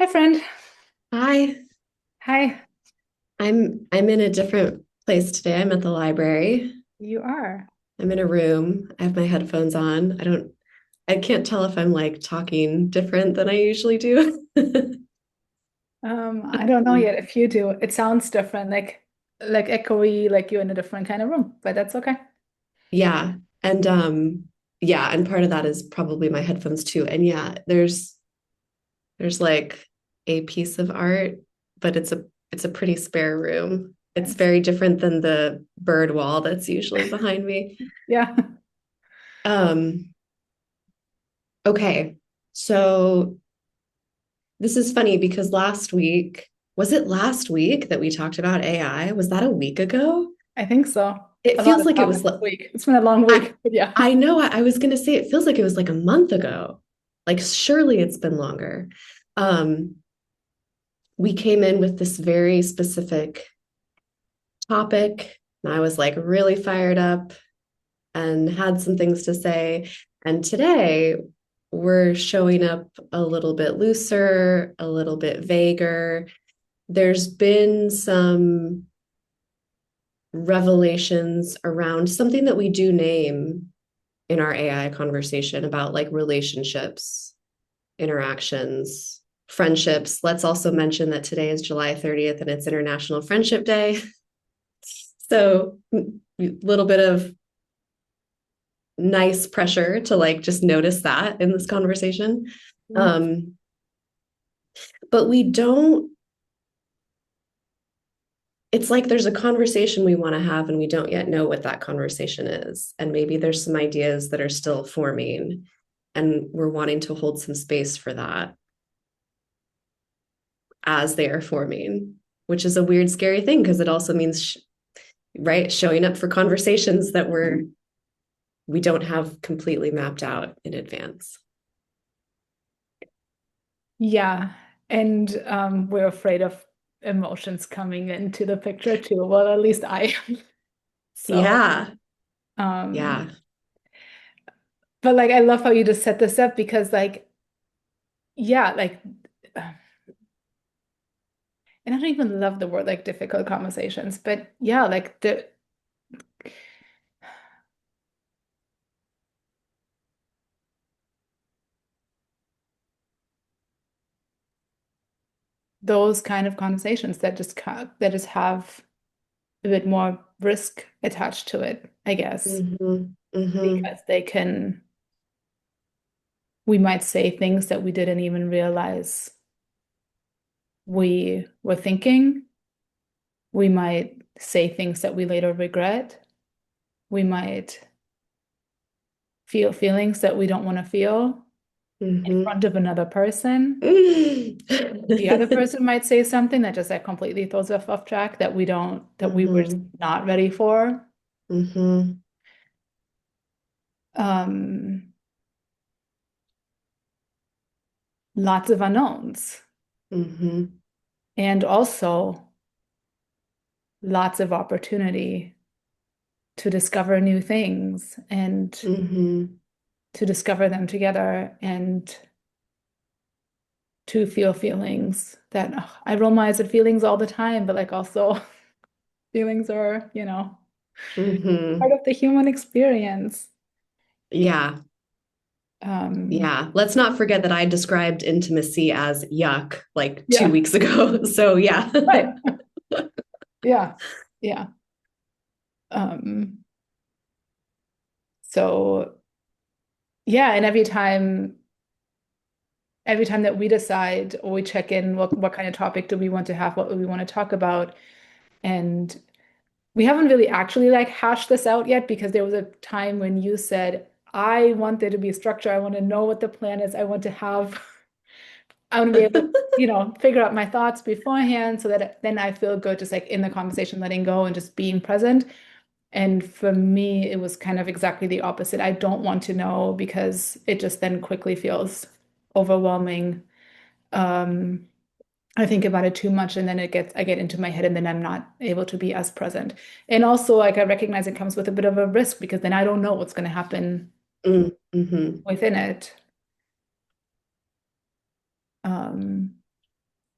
Hi, friend. Hi, Hi. I'm in a different place today. I'm at the library. You are. I'm in a room. I have my headphones on. I can't tell if I'm like talking different than I usually do. I don't know yet if you do. It sounds different, like echoey, like you're in a different kind of room, but that's okay. Yeah. And yeah, and part of that is probably my headphones too. And yeah, there's like a piece of art, but it's a pretty spare room. It's Nice. very different than the bird wall that's usually behind me. Yeah. Um, okay. So this is funny because was it last week that we talked about AI? Was that a week ago? I think so. It A lot feels has like it was, happened this week. It's been a long I, week, but yeah. I know I was going to say it feels like it was like a month ago. Like surely it's been longer. Um, we came in with this very specific topic, and I was like really fired up and had some things to say. And today we're showing up a little bit looser, a little bit vaguer. There's been some revelations around something that we do name in our AI conversation about like relationships, interactions, friendships. Let's also mention that today is July 30th and it's International Friendship Day. So, a little bit of nice pressure to like just notice that in this conversation. Yeah. Um, but we don't it's like there's a conversation we want to have and we don't yet know what that conversation is. And maybe there's some ideas that are still forming and we're wanting to hold some space for that as they are forming, which is a weird, scary thing because it also means, right, showing up for conversations that we don't have completely mapped out in advance. Yeah. And we're afraid of emotions coming into the picture too. Well, at least I am. So, Yeah. um, Yeah. but like I love how you just set this up because yeah, and I don't even love the word like difficult conversations, but yeah, like those kind of conversations that just have a bit more risk attached to it, I guess, Mm-hmm. Mm-hmm. because we might say things that we didn't even realize we were thinking. We might say things that we later regret. We might feel feelings that we don't want to feel in Mm-hmm. front of another person. The other person might say something that just like completely throws us off track that we were just Mm-hmm. not ready for. Mm-hmm. Um, Lots of unknowns Mm-hmm. and also lots of opportunity to discover new things and Mm-hmm. to discover them together and to feel feelings that ugh, I roll my eyes at feelings all the time, but like also feelings are, part Mm-hmm. of the human experience. Yeah. Um, Yeah. Let's not forget that I described intimacy as yuck like two yeah, weeks ago. So yeah. right. Yeah. Yeah. Um, so yeah, and every time that we decide or we check in what kind of topic do we want to have, what do we want to talk about, and we haven't really actually like hashed this out yet because there was a time when you said, I want there to be a structure. I want to know what the plan is. I want to be able to, figure out my thoughts beforehand so that then I feel good just like in the conversation, letting go and just being present. And for me, it was kind of exactly the opposite. I don't want to know because it just then quickly feels overwhelming. Um, I think about it too much and then I get into my head and then I'm not able to be as present. And also like I recognize it comes with a bit of a risk because then I don't know what's going to happen Mm-hmm. within it. Um,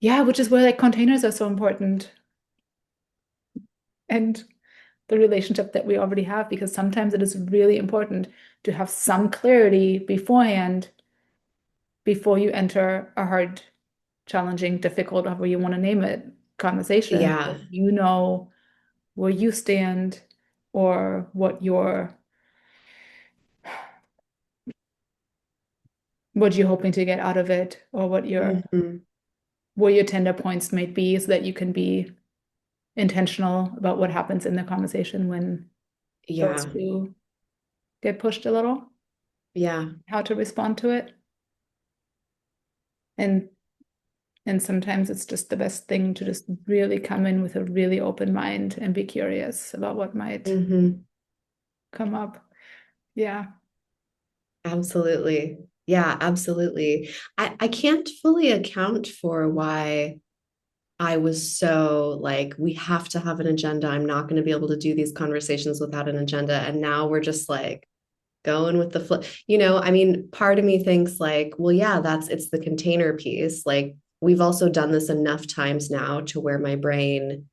Yeah, which is where like containers are so important and the relationship that we already have, because sometimes it is really important to have some clarity beforehand before you enter a hard, challenging, difficult, however you want to name it, conversation. Yeah. You know where you stand or what you're hoping to get out of it or Hmm. where your tender points might be so that you can be intentional about what happens in the conversation when those Yeah. two get pushed a little, Yeah. how to respond to it. And and sometimes it's just the best thing to just really come in with a really open mind and be curious about what might Hmm. come up. Yeah. Absolutely. Yeah, absolutely. I can't fully account for why I was so like, we have to have an agenda. I'm not going to be able to do these conversations without an agenda. And now we're just like going with the flow. I mean, part of me thinks like, well, yeah, it's the container piece. Like, we've also done this enough times now to where my brain,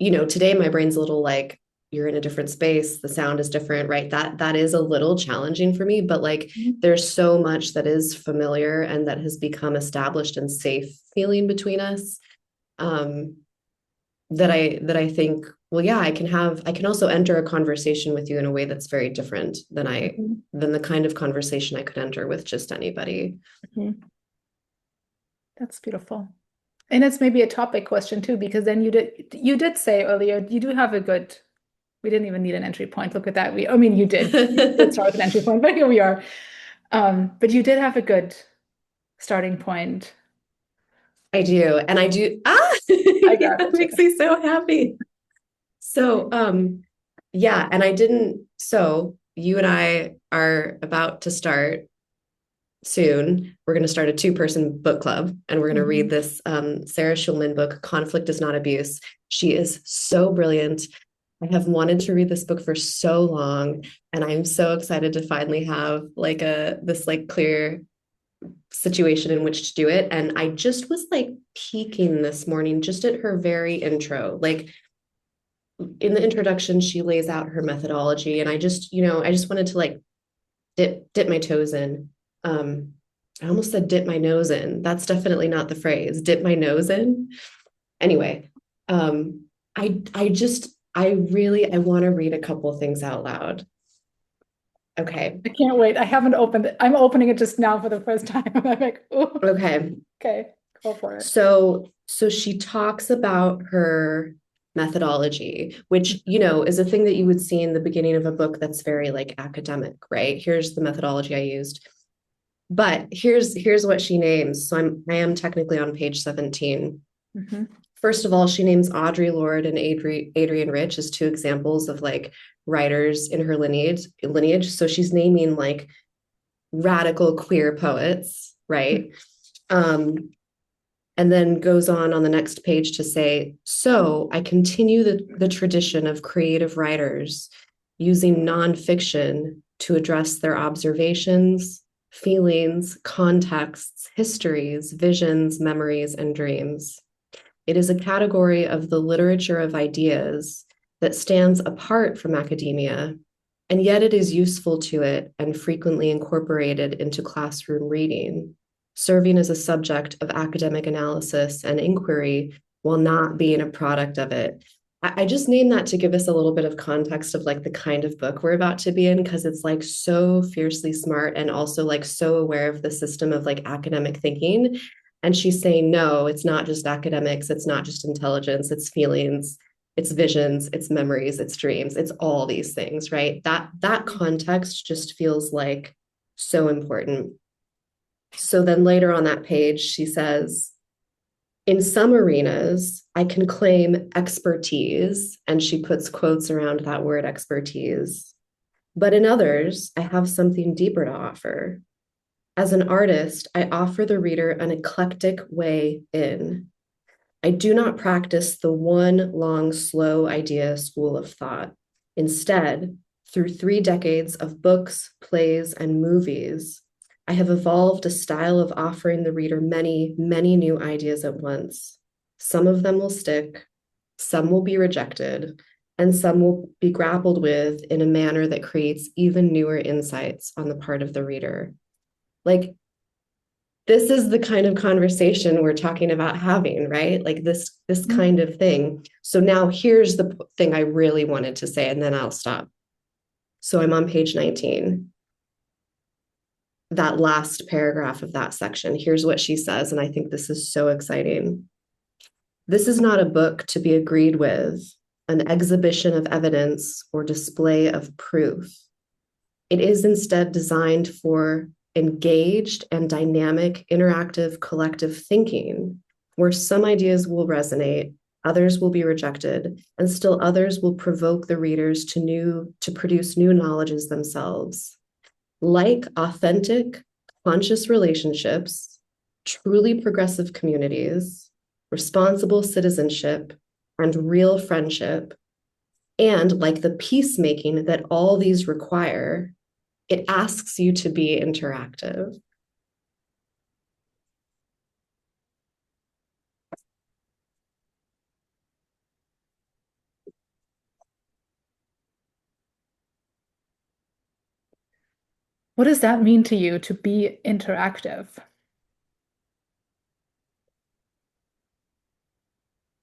today my brain's a little like, you're in a different space, the sound is different, right? That is a little challenging for me, but like Mhm. there's so much that is familiar and that has become established and safe feeling between us. Um, that I think, well, yeah, I can also enter a conversation with you in a way that's very different Mhm. than the kind of conversation I could enter with just anybody. Mhm. That's beautiful. And it's maybe a topic question too, because then you did say earlier you do have a good, we didn't even need an entry point. Look at that. I mean you did start with an entry point, but here we are. But you did have a good starting point. I do. And I do. I got That it too. makes me so happy. So, yeah, and I didn't. So, you and I are about to start soon. We're going to start a two-person book club, and we're going to read Mhm. this Sarah Schulman book, Conflict is Not Abuse. She is so brilliant. I have wanted to read this book for so long, and I'm so excited to finally have like this like clear situation in which to do it. And I just was like peeking this morning just at her very intro. Like in the introduction, she lays out her methodology, and I just wanted to like dip my toes in. Um, I almost said dip my nose in. That's definitely not the phrase. Dip my nose in. Anyway, um, I want to read a couple things out loud. Okay. I can't wait. I haven't opened it. I'm opening it just now for the first time. I'm like, oh, Okay. okay, go for it. So she talks about her methodology, which, is a thing that you would see in the beginning of a book that's very like academic, right? Here's the methodology I used. But here's what she names. So I am technically on page 17. Mhm. First of all, she names Audre Lorde and Adrienne Rich as two examples of like writers in her lineage. So she's naming like radical queer poets, right? Um, and then goes on the next page to say, so I continue the tradition of creative writers using nonfiction to address their observations, feelings, contexts, histories, visions, memories, and dreams. It is a category of the literature of ideas that stands apart from academia, and yet it is useful to it and frequently incorporated into classroom reading, serving as a subject of academic analysis and inquiry while not being a product of it. I just named that to give us a little bit of context of like the kind of book we're about to be in, because it's like so fiercely smart and also like so aware of the system of like academic thinking. And she's saying, no, it's not just academics, it's not just intelligence, it's feelings, it's visions, it's memories, it's dreams, it's all these things, right? That context just feels like so important. So then later on that page, she says, in some arenas, I can claim expertise, and she puts quotes around that word expertise. But in others, I have something deeper to offer. As an artist, I offer the reader an eclectic way in. I do not practice the one long, slow idea school of thought. Instead, through 3 decades of books, plays, and movies, I have evolved a style of offering the reader many, many new ideas at once. Some of them will stick, some will be rejected, and some will be grappled with in a manner that creates even newer insights on the part of the reader. Like, this is the kind of conversation we're talking about having, right? Like this Mhm. kind of thing. So now here's the thing I really wanted to say, and then I'll stop. So I'm on page 19, that last paragraph of that section. Here's what she says, and I think this is so exciting. This is not a book to be agreed with, an exhibition of evidence or display of proof. It is instead designed for engaged and dynamic, interactive, collective thinking, where some ideas will resonate, others will be rejected, and still others will provoke the readers to produce new knowledges themselves. Like authentic, conscious relationships, truly progressive communities, responsible citizenship, and real friendship, and like the peacemaking that all these require, it asks you to be interactive. What does that mean to you to be interactive?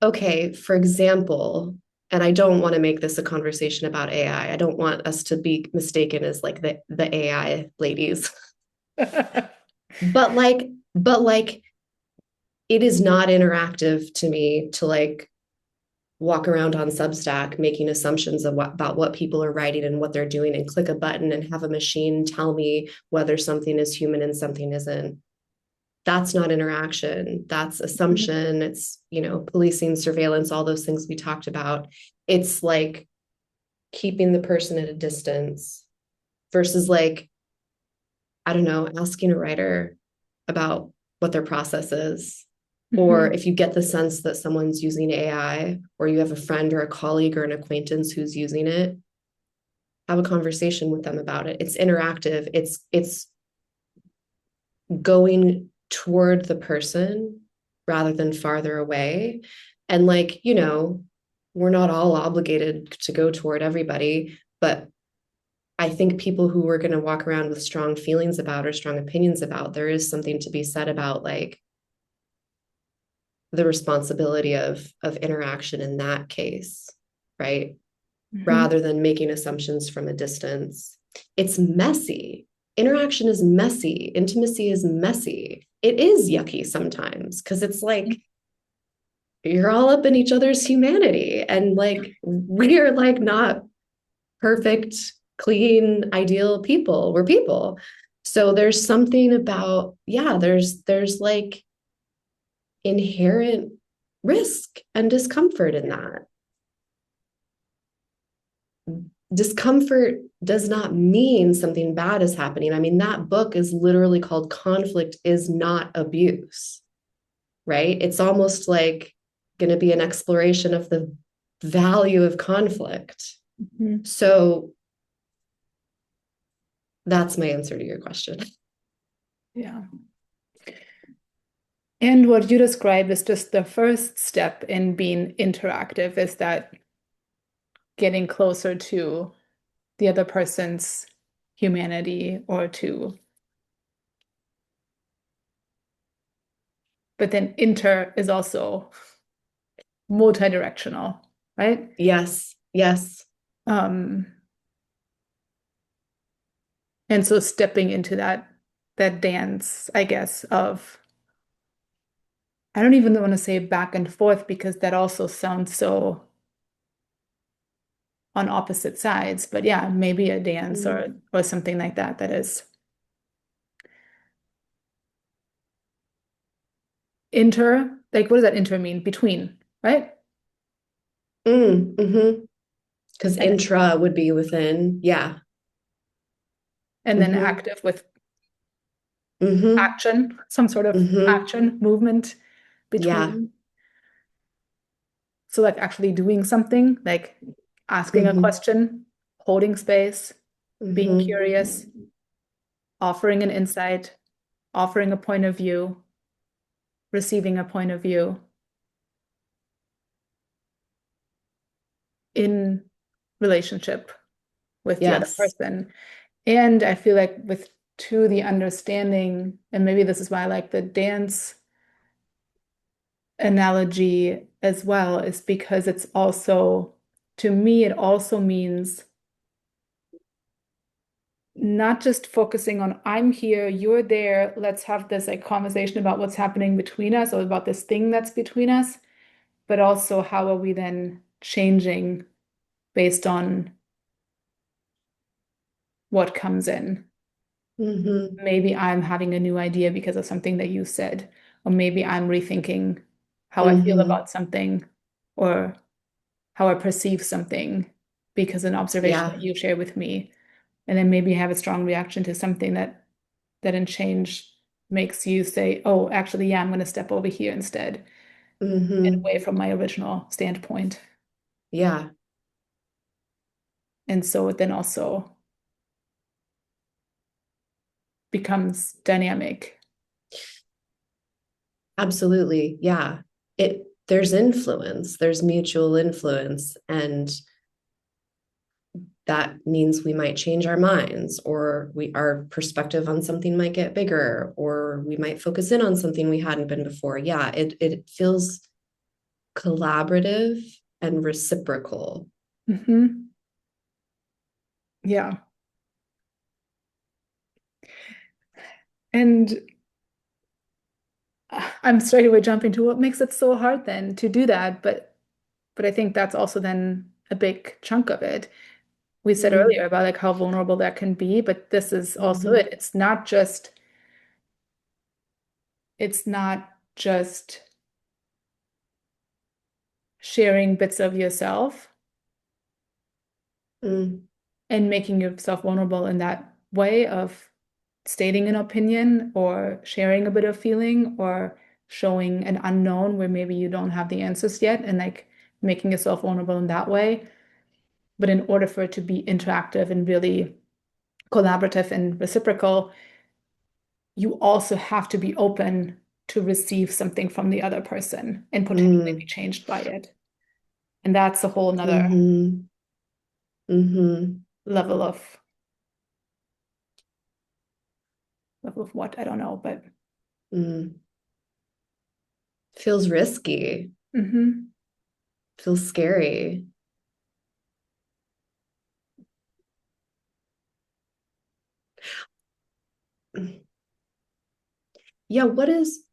Okay, for example, and I don't want to make this a conversation about AI. I don't want us to be mistaken as like the AI ladies. But like it is not interactive to me to like walk around on Substack making assumptions of about what people are writing and what they're doing and click a button and have a machine tell me whether something is human and something isn't. That's not interaction. That's assumption. It's, policing, surveillance, all those things we talked about. It's like keeping the person at a distance versus like, I don't know, asking a writer about what their process is. Or Mhm. if you get the sense that someone's using AI, or you have a friend or a colleague or an acquaintance who's using it, have a conversation with them about it. It's interactive. It's going toward the person rather than farther away. And like, we're not all obligated to go toward everybody, but I think people who are going to walk around with strong feelings about or strong opinions about, there is something to be said about like the responsibility of interaction in that case, right? Mhm. Rather than making assumptions from a distance. It's messy. Interaction is messy. Intimacy is messy. It is yucky sometimes because it's like you're all up in each other's humanity. And like we are like not perfect, clean, ideal people. We're people. So there's something about, yeah, there's like inherent risk and discomfort in that. Discomfort does not mean something bad is happening. I mean, that book is literally called Conflict is Not Abuse, right? It's almost like going to be an exploration of the value of conflict. Mhm. So that's my answer to your question. Yeah. And what you described is just the first step in being interactive is that getting closer to the other person's humanity or to, but then inter is also multi-directional, right? Yes, yes. Um, and so stepping into that dance, I guess, of I don't even want to say back and forth because that also sounds so on opposite sides, but yeah, maybe a dance Mm. or something like that that is inter, like what does that inter mean? Between, right? Mm-hmm. Because And intra would be within. Yeah. and then Mm-hmm. active with Mm-hmm. action, some sort of Mm-hmm. action, movement Yeah. between. So like actually doing something, like asking a Mm-hmm. question, holding space, being Mm-hmm. curious. offering an insight, offering a point of view, receiving a point of view in relationship with the other Yes. person. And I feel like with to the understanding, and maybe this is why I like the dance analogy as well, is because it's also, to me, it also means not just focusing on I'm here, you're there, let's have this like conversation about what's happening between us or about this thing that's between us, but also how are we then changing based on what comes in. Mm-hmm. Maybe I'm having a new idea because of something that you said, or maybe I'm rethinking how I feel Mm-hmm. about something or how I perceive something because an observation that Yeah. you share with me. And then maybe have a strong reaction to something that in change makes you say, oh, actually, yeah, I'm going to step over here instead and Mm-hmm. away from my original standpoint. Yeah. And so it then also becomes dynamic. Absolutely. Yeah. There's influence, there's mutual influence, and that means we might change our minds, or our perspective on something might get bigger, or we might focus in on something we hadn't been before. Yeah, it feels collaborative and reciprocal. Hmm. Yeah. And I'm straight away jumping to what makes it so hard then to do that. But I think that's also then a big chunk of it. We said Mm-hmm. earlier about like how vulnerable that can be, but this is also Mm-hmm. it. It's not just sharing bits of yourself Mm-hmm. and making yourself vulnerable in that way of stating an opinion or sharing a bit of feeling or showing an unknown where maybe you don't have the answers yet and like making yourself vulnerable in that way. But in order for it to be interactive and really collaborative and reciprocal, you also have to be open to receive something from the other person and potentially be changed by it. And that's a whole nother Mm-hmm. Mm-hmm. level of what I don't know, but Mm. Feels risky, mhm. feels scary. Yeah, what is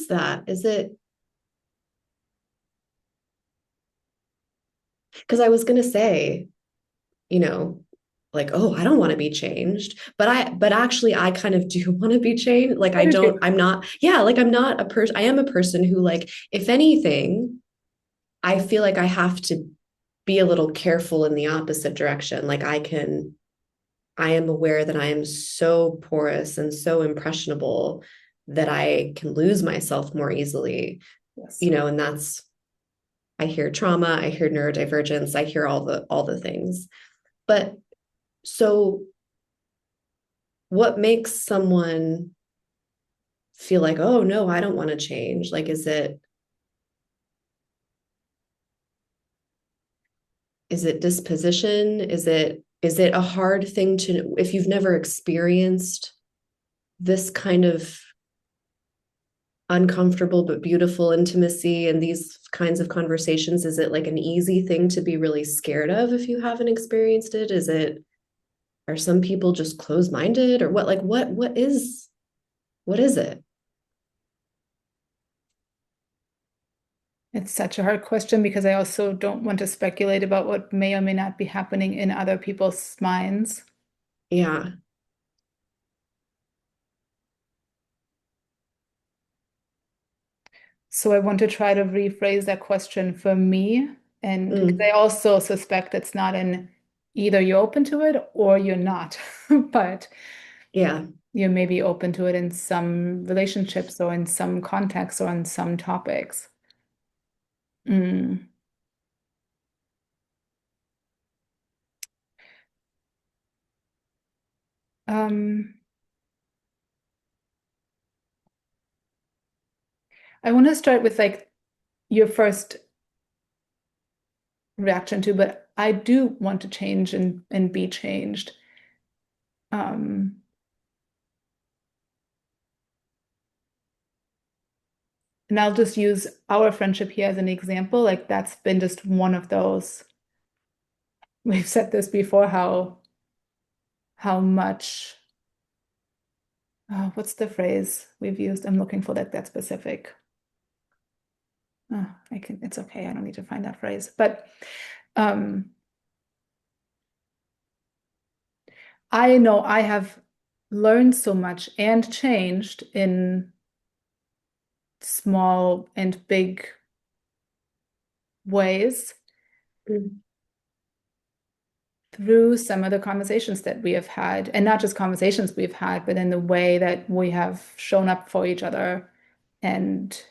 that? Is it, because I was gonna say, you know, like, oh, I don't want to be changed, but actually I kind of do want to be changed. Like I I do don't, too. I'm not, yeah, like I'm not a person, I am a person who, like, if anything, I feel like I have to be a little careful in the opposite direction. Like I am aware that I am so porous and so impressionable that I can lose myself more easily, Yes. and that's, I hear trauma, I hear neurodivergence, I hear all the things. But so what makes someone feel like, oh no, I don't want to change? Like, is it disposition? Is it a hard thing to, if you've never experienced this kind of uncomfortable but beautiful intimacy and these kinds of conversations, is it like an easy thing to be really scared of if you haven't experienced it? Are some people just closed-minded, or what? Like what is it? It's such a hard question because I also don't want to speculate about what may or may not be happening in other people's minds. Yeah. So I want to try to rephrase that question for me. And because I Mm. also suspect it's not in either you're open to it or you're not, but Yeah. you may be open to it in some relationships or in some contexts or in some topics. Mm. Um, I want to start with like your first reaction to, but I do want to change and be changed. Um, and I'll just use our friendship here as an example. Like that's been just one of those. We've said this before, how much what's the phrase we've used? I'm looking for that specific. I can, it's okay. I don't need to find that phrase. But um, I know I have learned so much and changed in small and big ways Mm, through some of the conversations that we have had, and not just conversations we've had, but in the way that we have shown up for each other and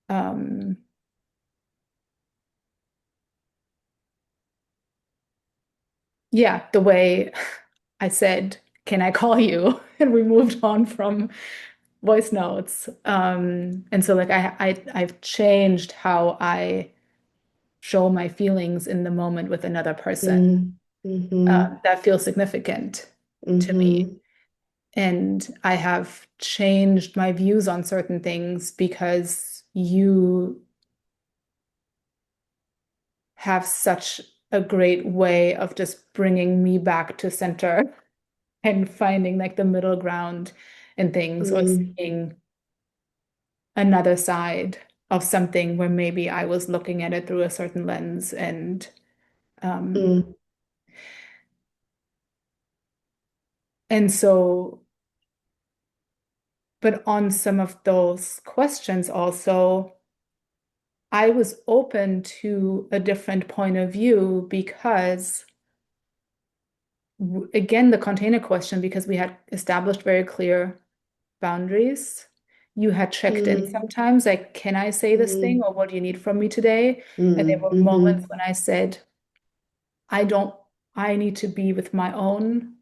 um, yeah, the way I said, "Can I call you?" and we moved on from voice notes. And so like I've changed how I show my feelings in the moment with another person. mm, mm-hmm, That feels significant to me. mm-hmm, And I have changed my views on certain things because you have such a great way of just bringing me back to center and finding like the middle ground in things or mm, seeing another side of something where maybe I was looking at it through a certain lens um mm, and so but on some of those questions also I was open to a different point of view because again the container question because we had established very clear boundaries. You had checked in mm, sometimes like can I say this thing mm, or what do you need from me today? And there mm, were moments mm-hmm, when I said I don't, I need to be with my own,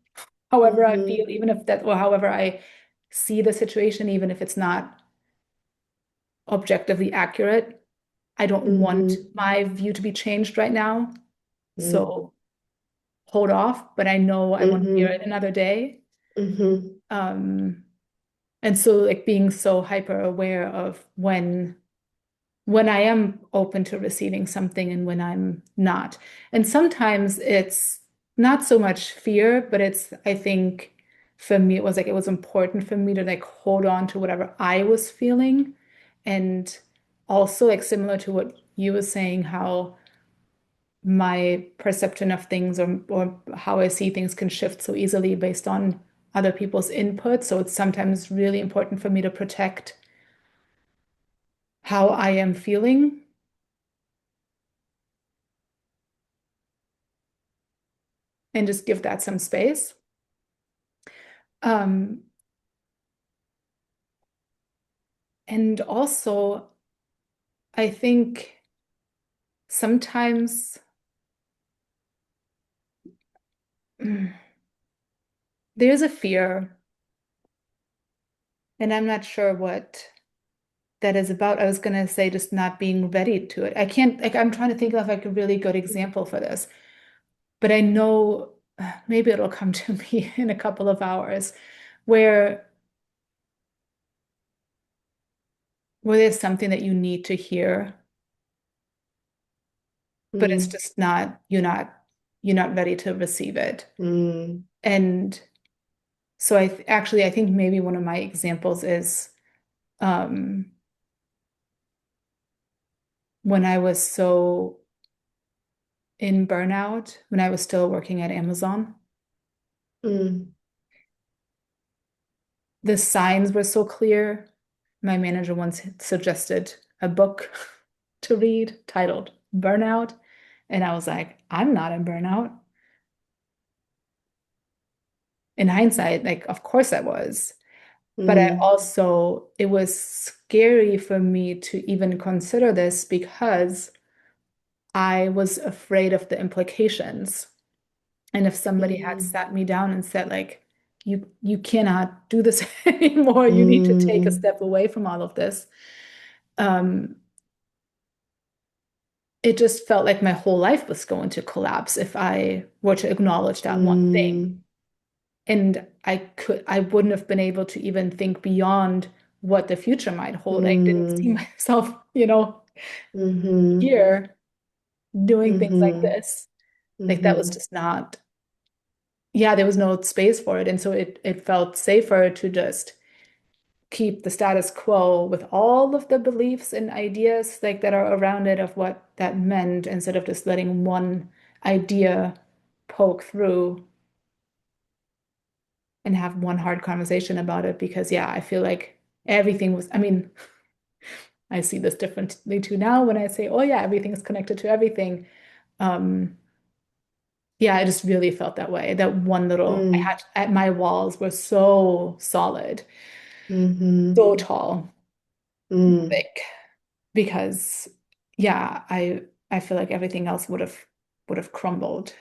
however I mm-hmm, feel, even if that, or however I see the situation, even if it's not objectively accurate. I don't want mm-hmm, my view to be changed right now. mm, So hold off, but I know I want to hear it mm-hmm, another day. mm-hmm, Um, and so like being so hyper aware of when I am open to receiving something and when I'm not. And sometimes it's not so much fear, but it's, I think for me, it was like it was important for me to like hold on to whatever I was feeling. And also, like similar to what you were saying, how my perception of things or how I see things can shift so easily based on other people's input. So it's sometimes really important for me to protect how I am feeling and just give that some space. Um, and also, I think sometimes mm, there's a fear, and I'm not sure what that is about. I was gonna say just not being ready to it. I can't, like, I'm trying to think of like a really good example for this, but I know maybe it'll come to me in a couple of hours where there's something that you need to hear, but it's mm, just not, you're not ready to receive it. mm, And so actually I think maybe one of my examples is um, when I was so in burnout, when I was still working at Amazon, mm, the signs were so clear. My manager once suggested a book to read titled Burnout. And I was like, I'm not in burnout. In hindsight, like, of course I was. But I mm, also, it was scary for me to even consider this because I was afraid of the implications. And if somebody had mm, sat me down and said, like, you cannot do this anymore. You need to take a mm, step away from all of this. Um, it just felt like my whole life was going to collapse if I were to acknowledge that one thing. mm, And I wouldn't have been able to even think beyond what the future might hold. I didn't see mm, myself, mhm, here doing things like mhm, this. Like that was mhm, just not, yeah, there was no space for it. And so it felt safer to just keep the status quo with all of the beliefs and ideas like that are around it of what that meant instead of just letting one idea poke through and have one hard conversation about it because yeah, I feel like everything was, I mean, I see this differently too now when I say, oh yeah, everything is connected to everything. Um, yeah, I just really felt that way. That one little, I mm, had, at my walls were so solid, mhm, so tall, mm, thick, because yeah, I feel like everything else would have crumbled.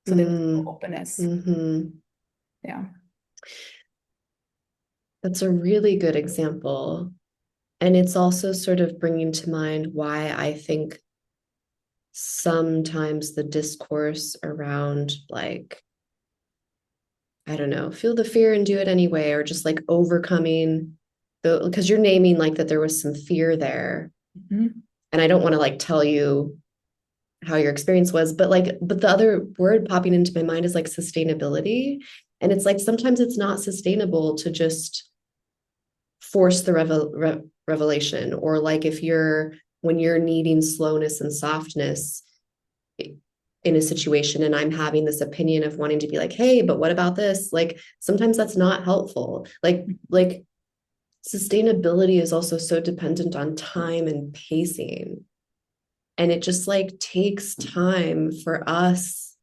So there was no mm, openness. mhm. Yeah. That's a really good example. And it's also sort of bringing to mind why I think sometimes the discourse around, like, I don't know, feel the fear and do it anyway, or just like overcoming the, because you're naming like that there was some fear there. Mhm. And I don't want to like tell you how your experience was, but like, but the other word popping into my mind is like sustainability. And it's like sometimes it's not sustainable to just force the revelation, or like if you're, when you're needing slowness and softness in a situation and I'm having this opinion of wanting to be like, hey, but what about this, like sometimes that's not helpful. Like sustainability is also so dependent on time and pacing, and it just like takes time for us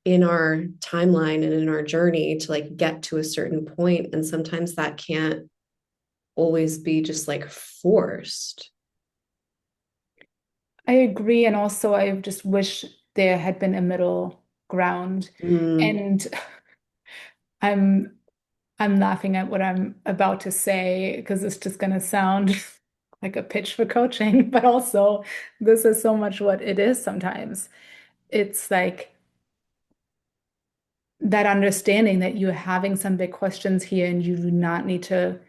in our timeline and in our journey to like get to a certain point, and sometimes that can't always be just like forced. I agree. And also I just wish there had been a middle ground. Mm, And I'm I'm laughing at what I'm about to say because it's just going to sound like a pitch for coaching, but also this is so much what it is sometimes. It's like that understanding that you're having some big questions here and you do not need to,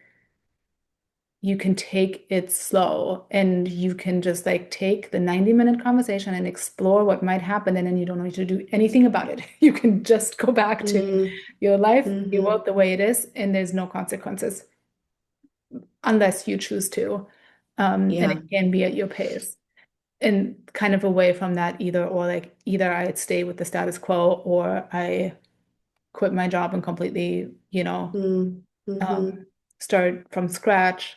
you can take it slow and you can just like take the 90-minute conversation and explore what might happen and then you don't need to do anything about it. You can just go back to mm, your life, your mm-hmm, world the way it is, and there's no consequences unless you choose to. And yeah, it can be at your pace. And kind of away from that either or like either I stay with the status quo or I quit my job and completely, mm, mm-hmm, start from scratch.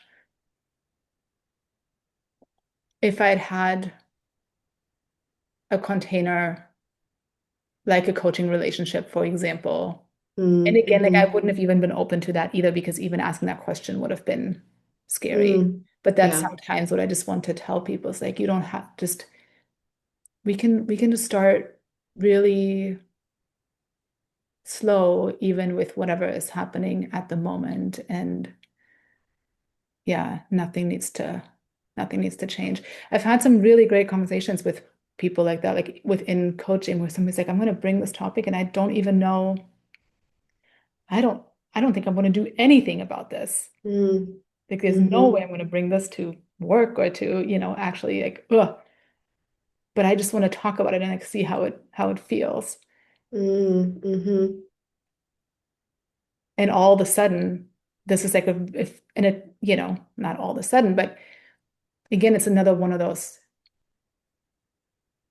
If I'd had a container like a coaching relationship, for example, and mm, again, like I mm-hmm, wouldn't have even been open to that either because even asking that question would have been scary. mm, But that's yeah, sometimes what I just want to tell people is like you don't have just we can just start really slow even with whatever is happening at the moment and yeah, nothing needs to change. I've had some really great conversations with people like that, like within coaching, where somebody's like, I'm going to bring this topic and I don't even know, I don't, I don't think I'm going to do anything about this. mm, Like, there's no way mm-hmm, I'm going to bring this to work or to, actually like, ugh. But I just want to talk about it and like see how it feels. mm, mm-hmm, And all of a sudden, this is like a, if, and it, not all of a sudden, but again, it's another one of those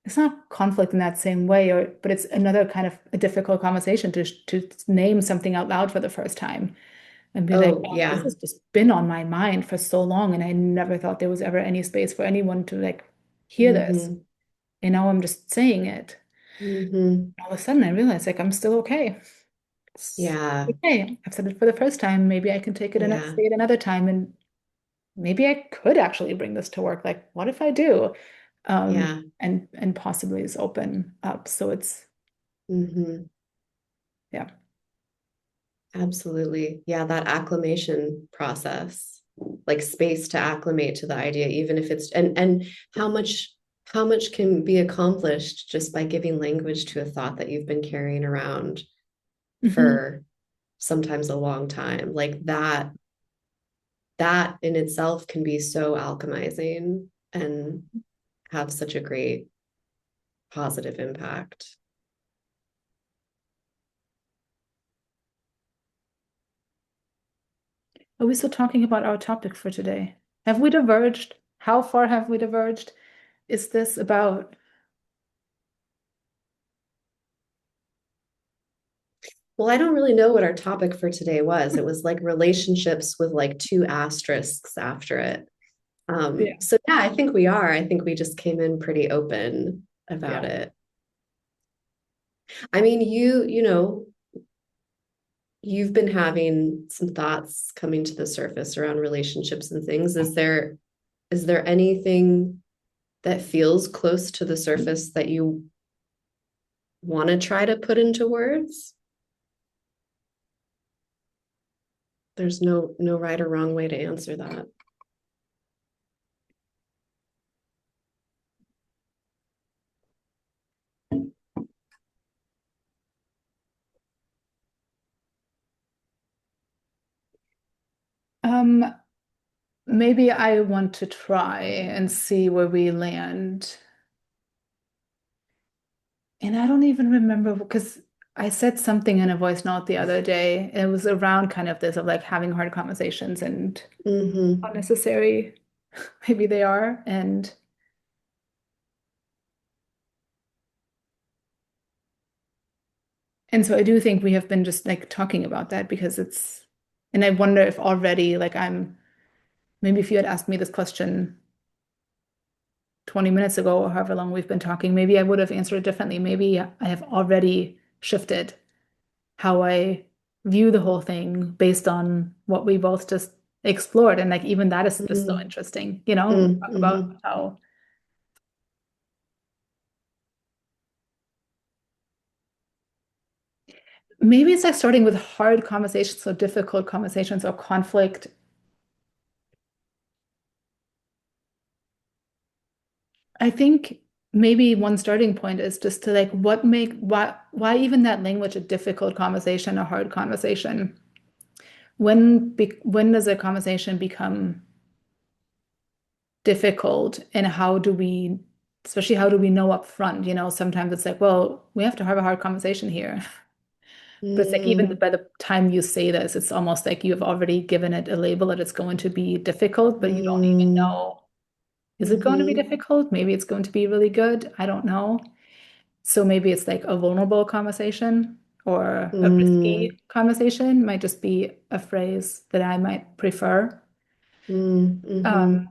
it's not conflict in that same way, or but it's another kind of a difficult conversation to name something out loud for the first time and be like, oh oh, this yeah, has just been on my mind for so long, and I never thought there was ever any space for anyone to like hear this. mm-hmm, And now I'm just saying it. mm-hmm, All of a sudden, I realize like I'm still okay. It's yeah, okay. I've said it for the first time. Maybe I can take it and yeah, say it another time, and maybe I could actually bring this to work. Like, what if I do? yeah, And possibly is open up. So it's mm-hmm, Yeah. Absolutely. Yeah, that acclimation process, like space to acclimate to the idea, even if it's and how much can be accomplished just by giving language to a thought that you've been carrying around Hmm. for sometimes a long time. Like that in itself can be so alchemizing and have such a great positive impact. Are we still talking about our topic for today? Have we diverged? How far have we diverged? Is this about, Well, I don't really know what our topic for today was. It was like relationships with like two asterisks after it. yeah, So yeah, I think we are. I think we just came in pretty open about yeah. it. I mean, you know, you've been having some thoughts coming to the surface around relationships and things. Is there anything that feels close to the surface that you want to try to put into words? There's no right or wrong way to answer that. Um, Maybe I want to try and see where we land. And I don't even remember because I said something in a voice note the other day. It was around kind of this of like having hard conversations and Mm-hmm. how necessary maybe they are. And so I do think we have been just like talking about that because it's, and I wonder if already like maybe if you had asked me this question 20 minutes ago or however long we've been talking, maybe I would have answered it differently. Maybe I have already shifted how I view the whole thing based on what we both just explored. And like even that is just so Mm-hmm. interesting, you know, talk about Mm-hmm. how maybe it's like starting with hard conversations or difficult conversations or conflict. I think maybe one starting point is just to like why even that language a difficult conversation, a hard conversation? When does a conversation become difficult and how do we, especially how do we know up front? You know, sometimes it's like, well, we have to have a hard conversation here. But it's like even Mm-hmm. by the time you say this, it's almost like you have already given it a label that it's going to be difficult, but you don't even know, is it going to be Mm-hmm. difficult? Maybe it's going to be really good. I don't know. So maybe it's like a vulnerable conversation or a Mm-hmm. risky conversation might just be a phrase that I might prefer. Mm-hmm. Um,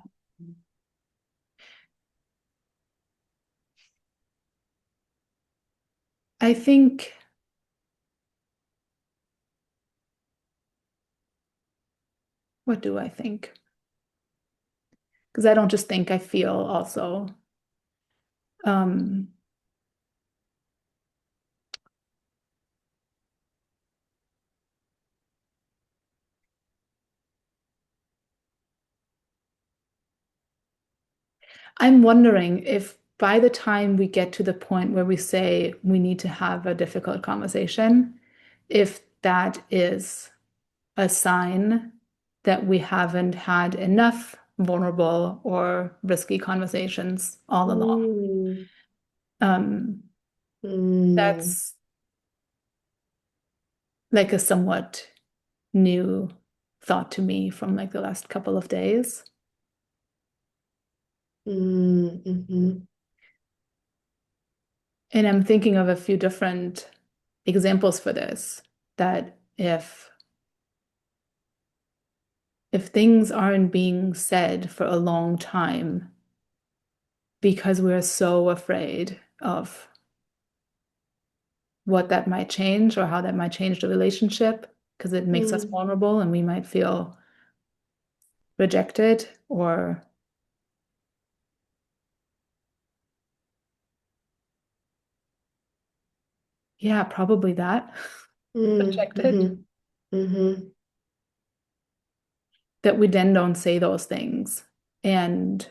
I think, what do I think? Because I don't just think, I feel also. Um, I'm wondering if by the time we get to the point where we say we need to have a difficult conversation, if that is a sign that we haven't had enough vulnerable or risky conversations all along. Mm-hmm. Um, Mm-hmm. that's like a somewhat new thought to me from like the last couple of days. Mm-hmm. And I'm thinking of a few different examples for this, that if things aren't being said for a long time because we're so afraid of what that might change or how that might change the relationship, because it makes us Mm-hmm. vulnerable and we might feel rejected or, yeah, probably that. Mm, projected, mhm, mhm, that we then don't say those things. And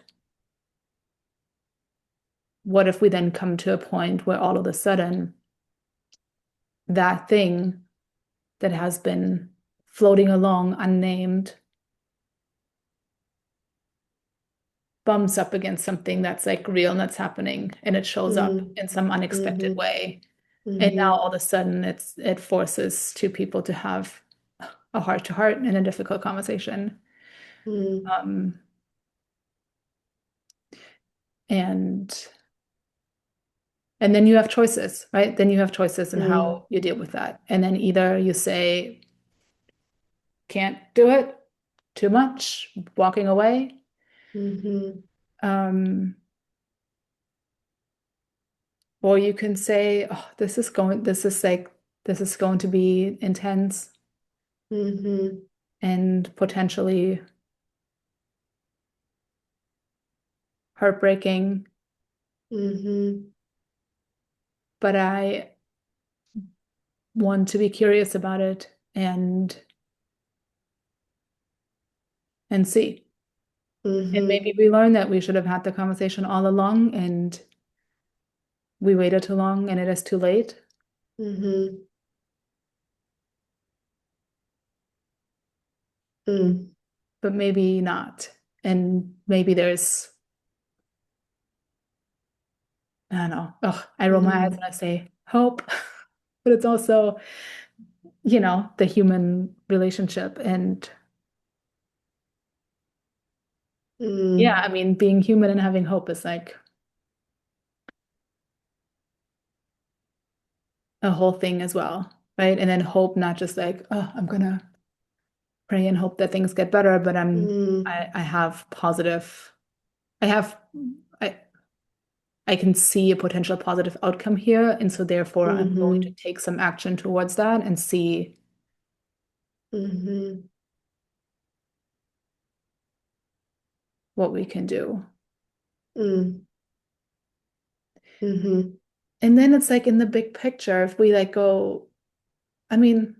what if we then come to a point where all of a sudden that thing that has been floating along unnamed bumps up against something that's like real and that's happening and it shows up mm, in some unexpected mhm, way. And now mhm, all of a sudden it forces two people to have a heart to heart and a difficult conversation. mm, Um, and and then you have choices, right? Then you have choices in mm, how you deal with that. And then either you say, can't do it, too much, walking away. mhm, Um, or you can say, oh, this is going to be intense mhm, and potentially heartbreaking, mhm, but I want to be curious about it and see. And mhm, maybe we learn that we should have had the conversation all along and we waited too long and it is too late, mhm, mm, but maybe not. And maybe there's, I don't know. Oh, I roll my eyes when mm, I say hope, but it's also, the human relationship. And yeah, mm, I mean, being human and having hope is like a whole thing as well, right? And then hope, not just like, oh, I'm gonna pray and hope that things get better, but mm, I have positive, I have, I, I can see a potential positive outcome here. And so therefore I'm going to mhm, take some action towards that and see mhm, what we can do. mm, mhm, And then it's like in the big picture, if we like go, I mean,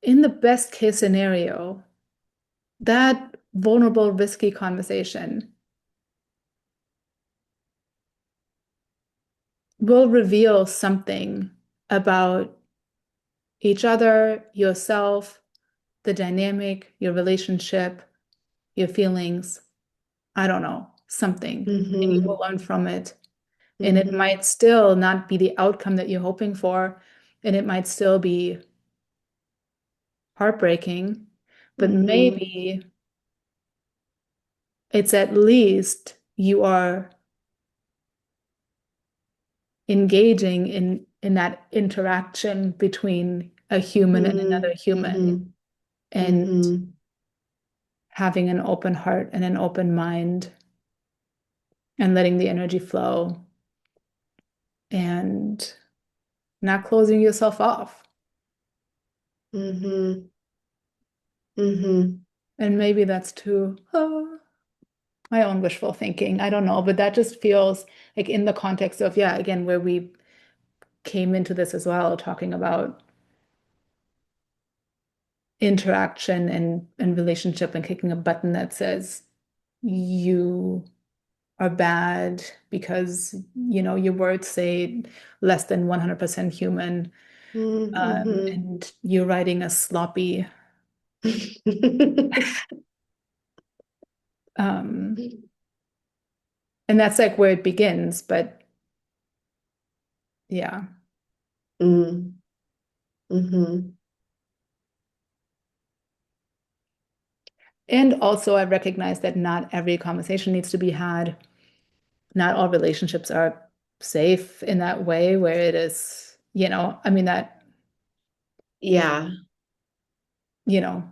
in the best case scenario, that vulnerable, risky conversation will reveal something about each other, yourself, the dynamic, your relationship, your feelings. I don't know, something. And you will mhm, learn from it. And it mhm, might still not be the outcome that you're hoping for. And it might still be heartbreaking, but mhm, maybe it's at least you are engaging in that interaction between a human and another mhm, human mhm, and mhm, having an open heart and an open mind and letting the energy flow and not closing yourself off. mhm, mhm. And maybe that's too my own wishful thinking. I don't know, but that just feels like in the context of, yeah, again, where we came into this as well, talking about interaction and relationship and clicking a button that says you are bad because, your words say less than 100% human, Mhm. and you're writing a sloppy, um, and that's like where it begins, but yeah. Mm, mhm. And also, I recognize that not every conversation needs to be had. Not all relationships are safe in that way where it is, I mean, that, Yeah, you know,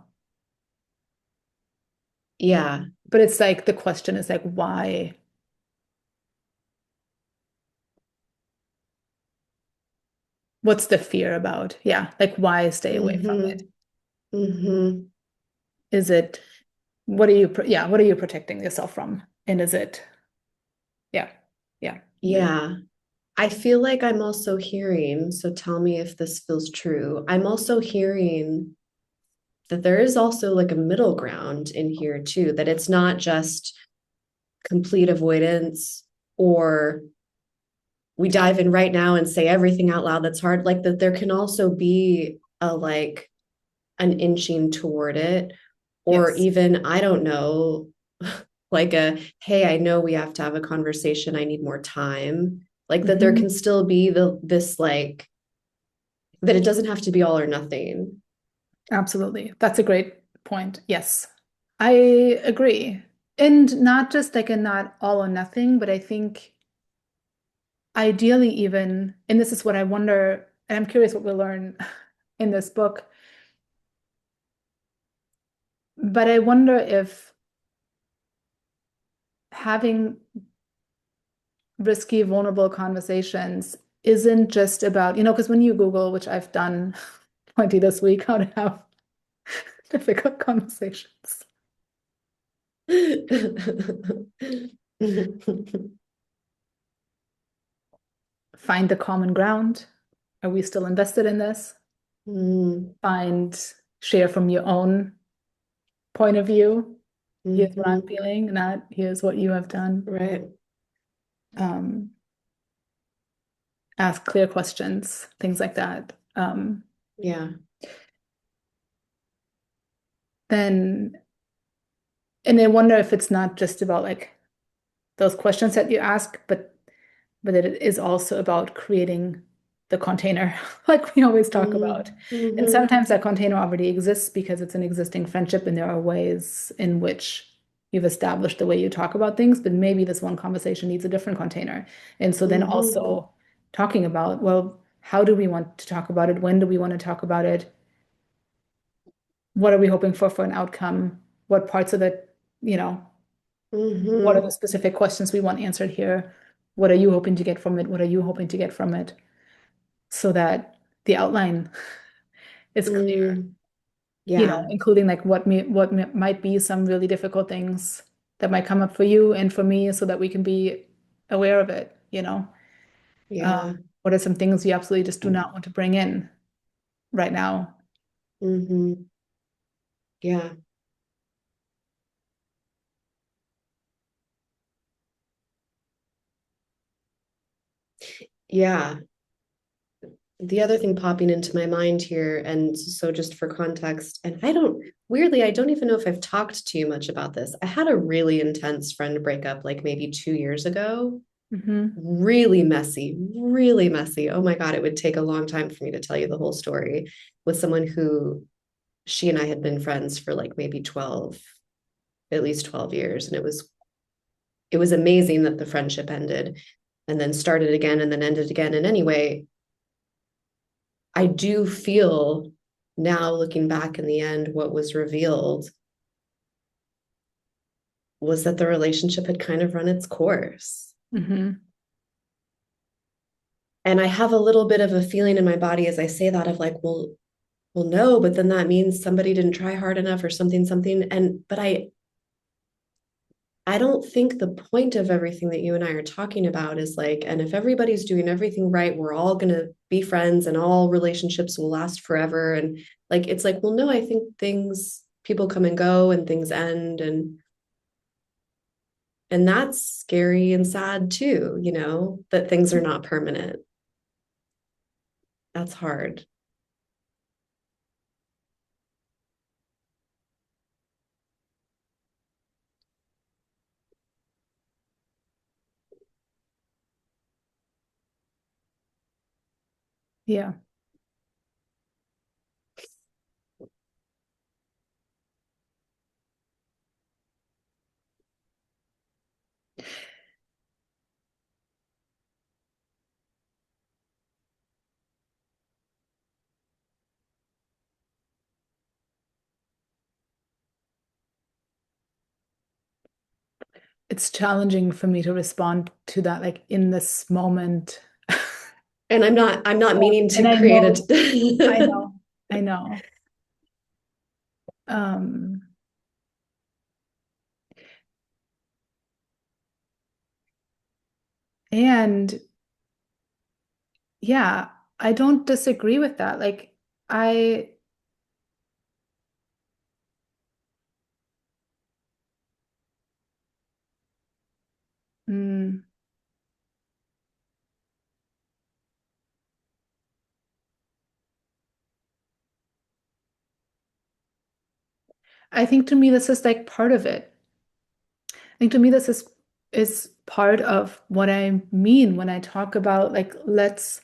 yeah. but it's like the question is like, why? What's the fear about? Yeah, like, why stay away from it? Mhm, mhm. Is it, what are you protecting yourself from? And is it, yeah, yeah, Yeah. I feel like I'm also hearing, so tell me if this feels true. I'm also hearing that there is also like a middle ground in here too, that it's not just complete avoidance or we dive in right now and say everything out loud that's hard, like that there can also be a like an inching toward it, or Yes. even, I don't know, like a, hey, I know we have to have a conversation. I need more time. Like that there Hmm. can still be this like that it doesn't have to be all or nothing. Absolutely. That's a great point. Yes. I agree. And not just like a not all or nothing, but I think ideally even, and this is what I wonder, and I'm curious what we'll learn in this book, but I wonder if having risky, vulnerable conversations isn't just about, because when you Google, which I've done plenty this week, how to have difficult conversations, find the common ground. Are we still invested in this? Mm, Find, share from your own point of view. Here's what I'm mhm. feeling, not here's what you have done. Right. Um, Ask clear questions, things like that. Yeah. Then, and I wonder if it's not just about like those questions that you ask, but that it is also about creating the container, like we always talk about. Mm, And mhm, sometimes that container already exists because it's an existing friendship, and there are ways in which you've established the way you talk about things, but maybe this one conversation needs a different container. And so then mhm, also talking about, well, how do we want to talk about it? When do we want to talk about it? What are we hoping for an outcome? What parts of it, you know, what are the mhm, specific questions we want answered here? What are you hoping to get from it? What are you hoping to get from it? So that the outline is clear, mm. Yeah. including like might be some really difficult things that might come up for you and for me, so that we can be aware of it. Yeah. What are some things you absolutely just do not want to bring in right now? Mhm. Yeah. Yeah. The other thing popping into my mind here, and so just for context, and weirdly, I don't even know if I've talked to you much about this. I had a really intense friend breakup like maybe 2 years ago. Hmm. Really messy, really messy. Oh my God, it would take a long time for me to tell you the whole story with someone who she and I had been friends for like maybe 12, at least 12 years. And it was amazing that the friendship ended and then started again and then ended again. And anyway, I do feel now looking back in the end, what was revealed was that the relationship had kind of run its course. Hmm. And I have a little bit of a feeling in my body as I say that of like, well, no, but then that means somebody didn't try hard enough or something. But I don't think the point of everything that you and I are talking about is like, and if everybody's doing everything right, we're all going to be friends and all relationships will last forever. And like, it's like, well, no, I think people come and go and things end. And that's scary and sad too, that things are not permanent. That's hard. Yeah. It's challenging for me to respond to that like in this moment. And I'm not meaning And to I create know, I it. know, I know. Um, and yeah, I don't disagree with that. Like, I, mm, I think to me, this is like part of it. I think to me, this is part of what I mean when I talk about like, let's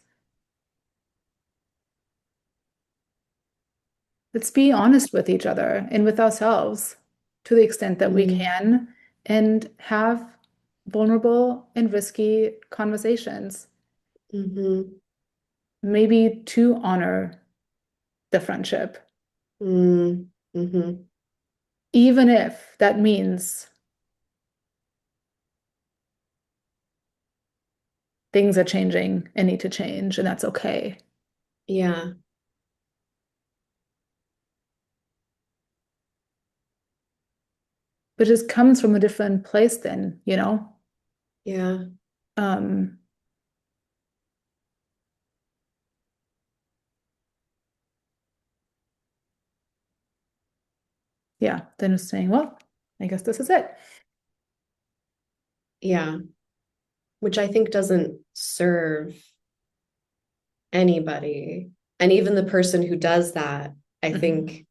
be honest with each other and with ourselves to the extent that we Mm, can and have vulnerable and risky conversations, mm-hmm, maybe to honor the friendship, mm, mm-hmm. even if that means things are changing and need to change, and that's okay. Yeah, But it just comes from a different place then, you know? yeah, Um, yeah, then just saying, well, I guess this is it. yeah. Which I think doesn't serve anybody. And even the person who does that, I Mhm. think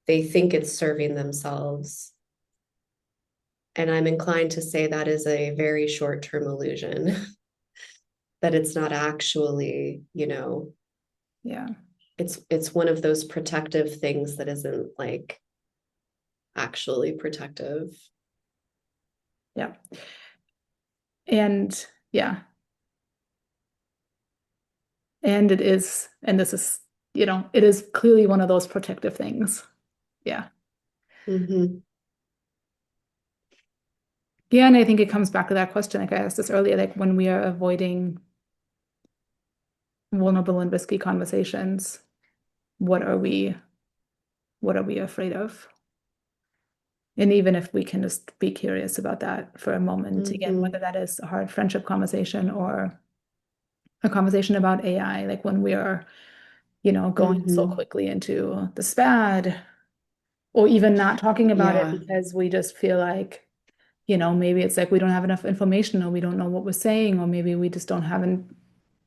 they think it's serving themselves. And I'm inclined to say that is a very short-term illusion, that it's not actually, Yeah, it's one of those protective things that isn't like actually protective. yeah. And yeah, and it is, and this is, it is clearly one of those protective things. Yeah. Mm-hmm. Yeah, and I think it comes back to that question, like I asked this earlier, like when we are avoiding vulnerable and risky conversations, what are we, what are we afraid of? And even if we can just be curious about that for a moment, again, Mm-hmm. whether that is a hard friendship conversation or a conversation about AI, like when we are, going so Mm-hmm. quickly into this bad, or even not talking about it Yeah. because we just feel like, maybe it's like we don't have enough information or we don't know what we're saying, or maybe we just don't haven't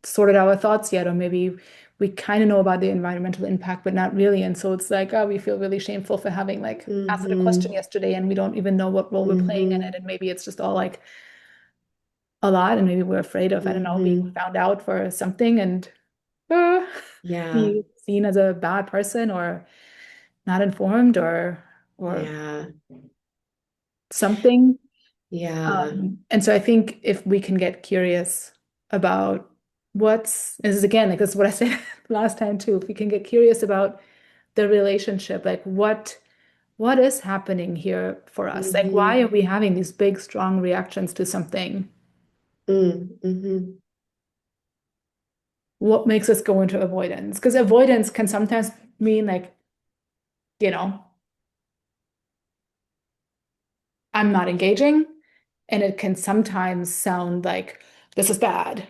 sorted our thoughts yet, or maybe we kind of know about the environmental impact, but not really. And so it's like, oh, we feel really shameful for having like asked a question Mm-hmm. yesterday and we don't even know what role we're playing in it. Mm-hmm. And maybe it's just all like a lot, and maybe we're afraid of, I don't know, being Mm-hmm. found out for something and uh, Yeah. be seen as a bad person or not informed or Yeah. something. Yeah. And so I think if we can get curious about this is again, like this is what I said last time too, if we can get curious about the relationship, like what is happening here for us? Like why Mm-hmm. are we having these big, strong reactions to something? Mm-hmm. What makes us go into avoidance? Because avoidance can sometimes mean like, you know, I'm not engaging, and it can sometimes sound like this is bad,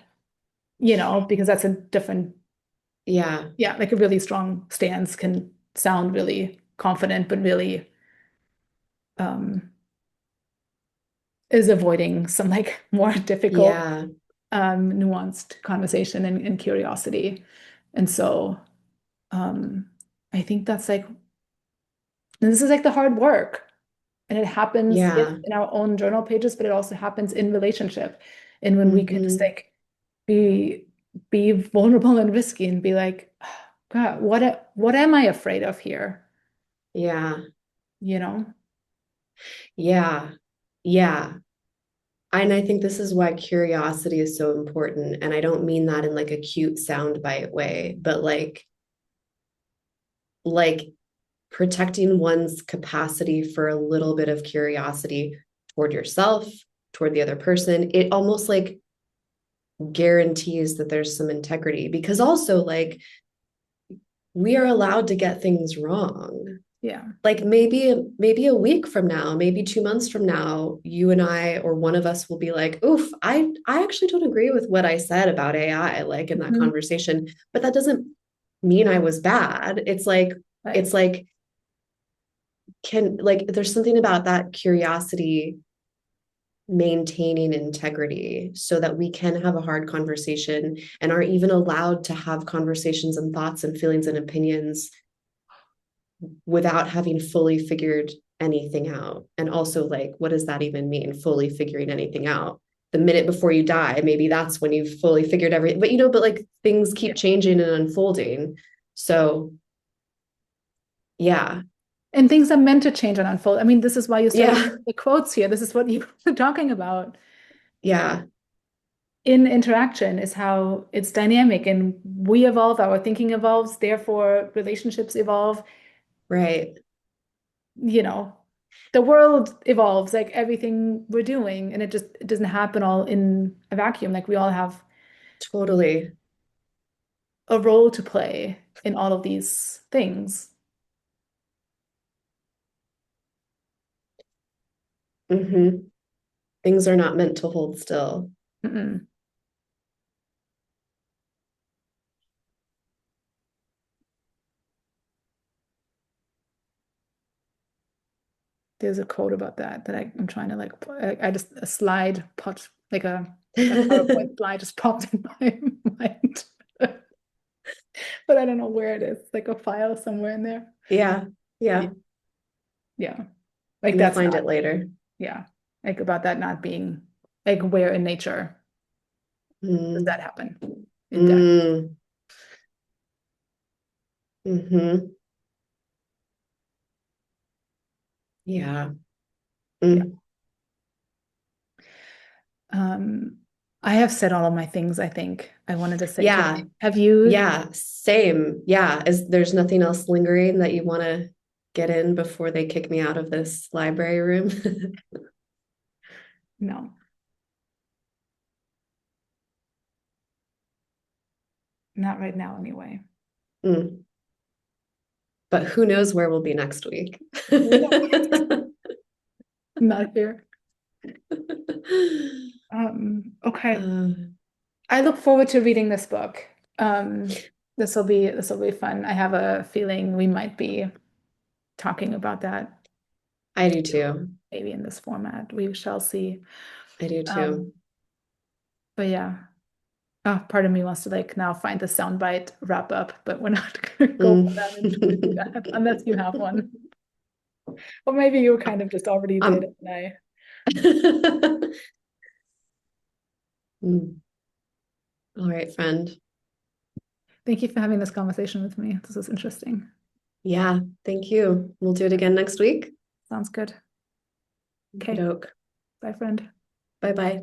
because that's a different. Yeah. Yeah, like a really strong stance can sound really confident, but really um, is avoiding some like more difficult, Yeah. nuanced conversation and curiosity. And so um, I think that's like, and this is like the hard work. And it happens, yes, Yeah. in our own journal pages, but it also happens in relationship. And when we can just Mm-hmm. like be be vulnerable and risky and be like, God, what am I afraid of here? Yeah. You know? Yeah. Yeah. And I think this is why curiosity is so important. And I don't mean that in like a cute soundbite way, but like protecting one's capacity for a little bit of curiosity toward yourself, toward the other person. It almost like guarantees that there's some integrity because also like we are allowed to get things wrong. Yeah. Like maybe a week from now, maybe 2 months from now, you and I or one of us will be like, oof, I actually don't agree with what I said about AI, like in that Mhm. conversation. But that doesn't mean I was bad. Right. It's like, can like there's something about that curiosity maintaining integrity so that we can have a hard conversation and are even allowed to have conversations and thoughts and feelings and opinions without having fully figured anything out. And also, like, what does that even mean, fully figuring anything out? The minute before you die, maybe that's when you've fully figured everything. But but like things Yeah. keep changing and unfolding. So yeah, And things are meant to change and unfold. I mean, this is why you started yeah, the quotes here. This is what you were talking about. yeah, In interaction is how it's dynamic and we evolve, our thinking evolves, therefore relationships evolve, right, you know, the world evolves, like everything we're doing, and it doesn't happen all in a vacuum. Like we all have totally. a role to play in all of these things. Mm-hmm. Things are not meant to hold still. Mm-mm. There's a quote about that that I'm trying to like I just a slide put like a PowerPoint slide just popped in my mind. But I don't know where it is. Like a file somewhere in there. Yeah, yeah. Yeah. Like You'll that's find it not, later. yeah. Like about that not being like where in nature does that Mm, happen in death? mm, mm-hmm. Yeah. Yeah. Mm. I have said all of my things I think I wanted to say Yeah. today. Have you? Yeah. Same. Yeah. Is there's nothing else lingering that you want to get in before they kick me out of this library room? No, not right now anyway. Mm. But who knows where we'll be next week? No, not here. Okay. Uh, I look forward to reading this book. This will be fun. I have a feeling we might be talking about that I do too. maybe in this format. We shall see. I do Um, too. but yeah. Oh, part of me wants to like now find the soundbite wrap up, but we're not gonna go for that and try to do that Mm. unless you have one. Or maybe you kind of just already did um, and I mm. All right, friend. thank you for having this conversation with me. This was interesting. Yeah, thank you. We'll do it again next week. Sounds good. Okay. Doke. Bye, friend. Bye bye.